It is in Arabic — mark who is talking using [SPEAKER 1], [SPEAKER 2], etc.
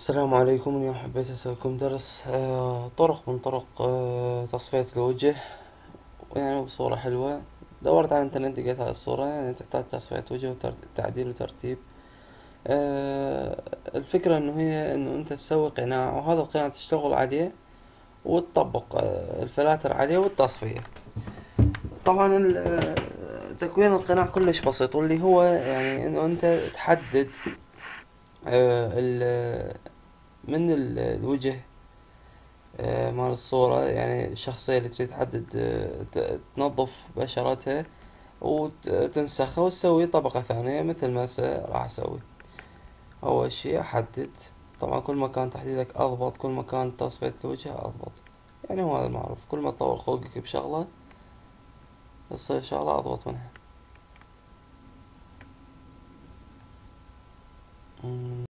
[SPEAKER 1] السلام عليكم. اليوم حبيت أسوي لكم درس طرق من طرق تصفية الوجه، يعني بصورة حلوة. دورت على الإنترنت لقيت هاي الصورة، يعني تحتاج تصفية وجه وتعديل وترتيب. الفكرة إنه أنت تسوي قناع، وهذا القناع تشتغل عليه وتطبق الفلاتر عليه والتصفية. طبعا تكوين القناع كلش بسيط، واللي هو يعني إنه أنت تحدد من الوجه مال الصورة، يعني الشخصية اللي تريد تحدد، تنظف بشرتها وتنسخها وتسوي طبقة ثانية مثل ما هسه راح أسوي. أول شي أحدد. طبعا كل ما كان تحديدك أضبط كل ما كان تصفية الوجه أضبط. يعني هو هذا المعروف، كل ما تطور خلقك بشغلة تصير شغلة أضبط منها.